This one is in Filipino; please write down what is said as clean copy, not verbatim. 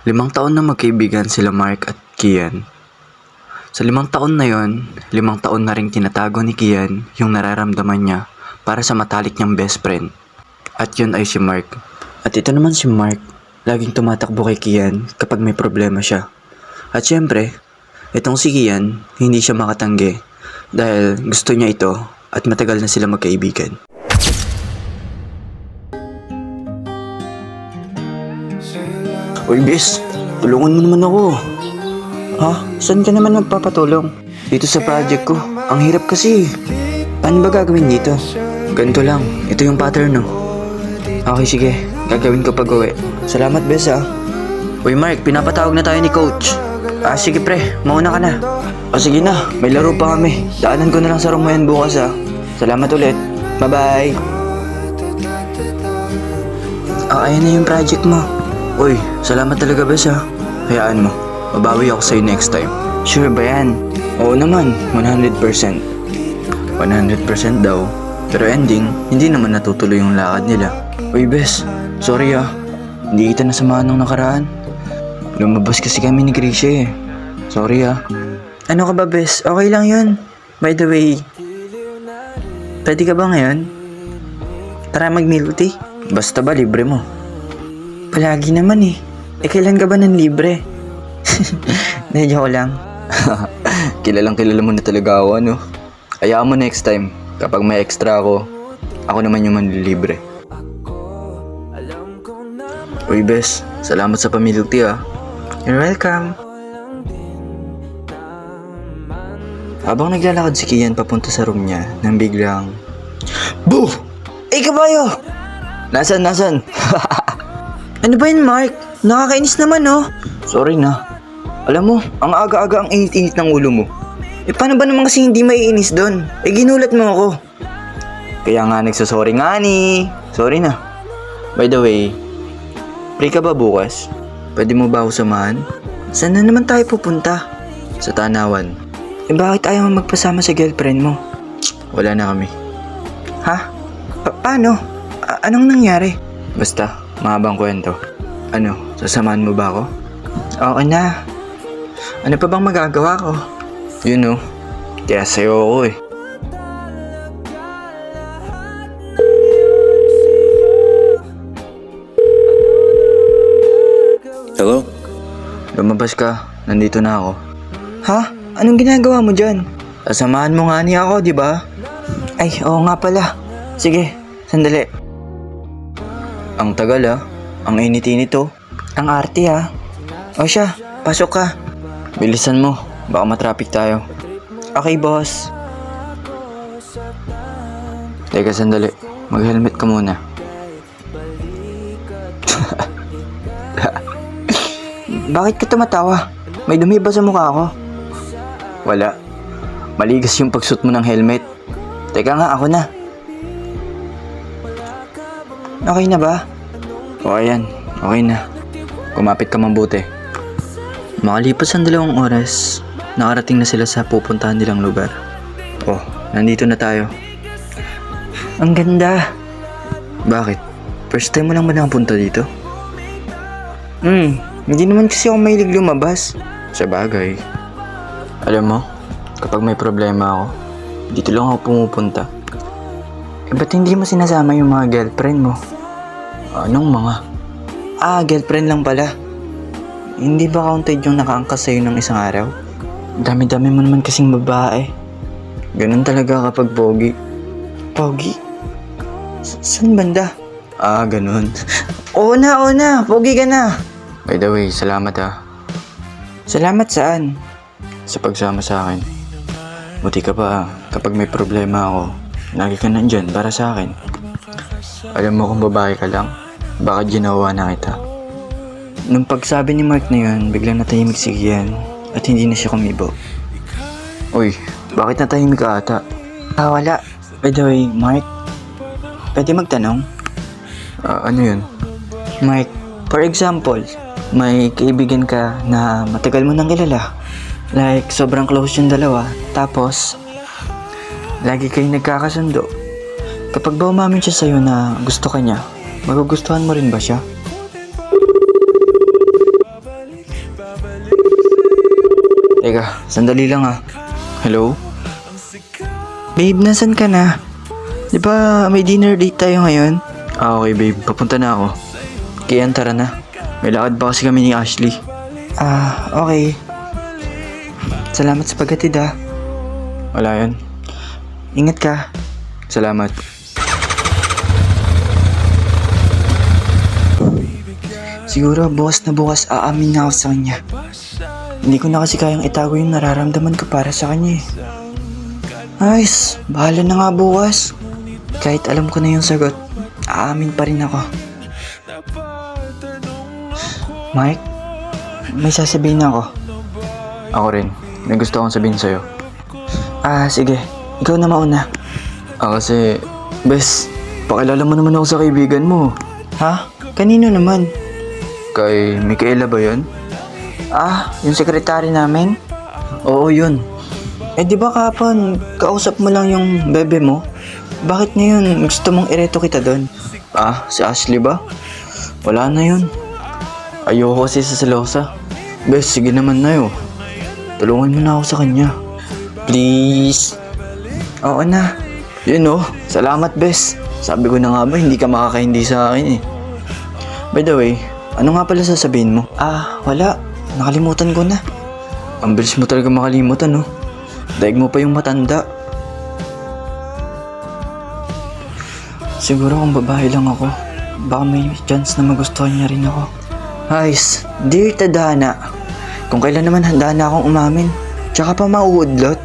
5 taon na magkaibigan sila Mark at Kian. Sa 5 taon na yon, 5 taon na rin tinatago ni Kian yung nararamdaman niya para sa matalik niyang best friend. At yun ay si Mark. At ito naman si Mark, laging tumatakbo kay Kian kapag may problema siya. At syempre, itong si Kian, hindi siya makatanggi dahil gusto niya ito at matagal na sila magkaibigan. Uy, Bes, tulungan mo naman ako. Ha? Saan ka naman magpapatulong? Dito sa project ko. Ang hirap kasi. Paano ba gagawin dito? Ganito lang. Ito yung pattern, no? Okay, sige. Gagawin ko pag uwi. Salamat, Bes, ha? Uy, Mark, pinapatawag na tayo ni Coach. Sige, pre. Mauna ka na. Sige na. May laro pa kami. Daanan ko na lang sa room mo yan bukas, ha? Salamat ulit. Bye-bye. Ayan na yung project mo. Uy, salamat talaga, Bes, ha? Hayaan mo, mabawi ako sa'yo next time. Sure ba yan? Oo naman, 100%. 100% daw. Pero ending, hindi naman natutuloy yung lakad nila. Uy, Bes, sorry ah. Hindi kita nasamahan nung nakaraan. Lumabas kasi kami ni Gracia eh. Sorry ah. Ano ka ba, Bes? Okay lang yun. By the way, pwede ka ba ngayon? Tara mag-milk tea. Basta ba libre mo? Palagi naman eh. Kailan ka ba ng libre? Medyo ko lang. Kilala mo na talaga ako, ano? Hayaan mo next time. Kapag may extra ako naman yung manlilibre. Uy, Bes. Salamat sa pamilk tea, ah. You're welcome. Habang naglalakad si Kian papunta sa room niya, nang biglang... Boo! Kabayo! Nasaan? Ano ba yun, Mark? Nakakainis naman, oh. Sorry na. Alam mo, ang aga-aga ang init-init ng ulo mo. Paano ba naman kasi hindi maiinis doon? Ginulat mo ako. Kaya nga nagsasorry nga ni. Sorry na. By the way, free ka ba bukas? Pwede mo ba ako samahan? Saan na naman tayo pupunta? Sa Tanawan. Bakit ayaw mo magpasama sa girlfriend mo? Wala na kami. Ha? Paano? Anong nangyari? Basta, mahabang kwento. Ano, sasamahan mo ba ako? Oo na. Ano pa bang magagawa ko? You know, kaya sa'yo ako eh. Hello? Lumabas ka. Nandito na ako. Ha? Anong ginagawa mo dyan? Sasamahan mo nga niya ako, di ba? Ay, oo nga pala. Sige, sandali. Ang tagal ah. Ang init-init oh. Ang arte ah. O siya, pasok ka. Bilisan mo, baka matraffic tayo. Okay, boss. Teka, sandali. Mag-helmet ka muna. Bakit ka tumatawa? May dumi ba sa mukha ko? Wala. Maligas yung pagsuot mo ng helmet. Teka nga, ako na. Okay na ba? O ayan, okay na. Kumapit ka mabuti. Makalipas ang 2 oras, nakarating na sila sa pupuntahan nilang lugar. Oh, nandito na tayo. Ang ganda. Bakit? First time mo lang ba nakapunta dito? Hindi naman kasi ako mahilig lumabas. Sa bagay. Alam mo, kapag may problema ako, dito lang ako pumupunta. Ba't hindi mo sinasama yung mga girlfriend mo? Anong mga? Girlfriend lang pala. Hindi ba counted yung nakaangkas sa'yo ng isang araw? Dami-dami mo naman kasing babae. Ganun talaga kapag pogi. Pogi? Saan banda? Ganun. Oo na. Pogi ka na. By the way, salamat ah. Salamat saan? Sa pagsama sa akin. Buti ka pa kapag may problema ako, lagi ka nandyan para sa akin. Alam mo kung babae ka lang, baka ginawa na kita. Nung pagsabi ni Mark na yun, biglang natahimik si Kian at hindi na siya kumibo. Uy, bakit natahimik ka ata? Wala. By the way, Mark, pwede magtanong? Ano yun? Mark, for example, may kaibigan ka na matagal mo nang kilala. Like, sobrang close yung dalawa. Tapos, lagi kayong nagkakasundo. Kapag ba umamin siya sa'yo na gusto ka niya, magugustuhan mo rin ba siya? Teka, sandali lang ah. Hello? Babe, nasan ka na? Di ba may dinner date tayo ngayon? Ah, okay babe. Papunta na ako. Kian, tara na. May lakad pa kasi kami ni Ashley. Ah, okay. Salamat sa paghatid ah. Wala yan. Ingat ka. Salamat. Siguro bukas na bukas aamin na ako sa kanya. Hindi ko na kasi kayang itago yung nararamdaman ko para sa kanya eh. Ayos, bahala na nga bukas. Kahit alam ko na yung sagot, aamin pa rin ako. Mike, may sasabihin ako. Ako rin. May gusto akong sabihin sa'yo. Ah, sige. Ikaw na mauna. Kasi, bes, pakilala mo naman ako sa kaibigan mo. Ha? Kanino naman? Kay Micaela ba yun? Ah, yung sekretary namin? Oo, yun. Eh di ba kapon, kausap mo lang yung bebe mo? Bakit ngayon gusto mong ireto kita doon? Ah, si Ashley ba? Wala na yun. Ayoko kasi sa selosa. Bes, sige naman na yun. Tulungan mo na ako sa kanya. Please. Oo na. Yun oh, salamat bes. Sabi ko na nga ba, hindi ka makakahindi sa akin eh. By the way, ano nga pala sasabihin mo? Ah, wala. Nakalimutan ko na. Ang bilis mo talaga makalimutan no. Daig mo pa yung matanda. Siguro kung babae lang ako, baka may chance na magustuhan niya rin ako. Guys, dear tadhana, kung kailan naman handa na akong umamin, tsaka pa mauudlot,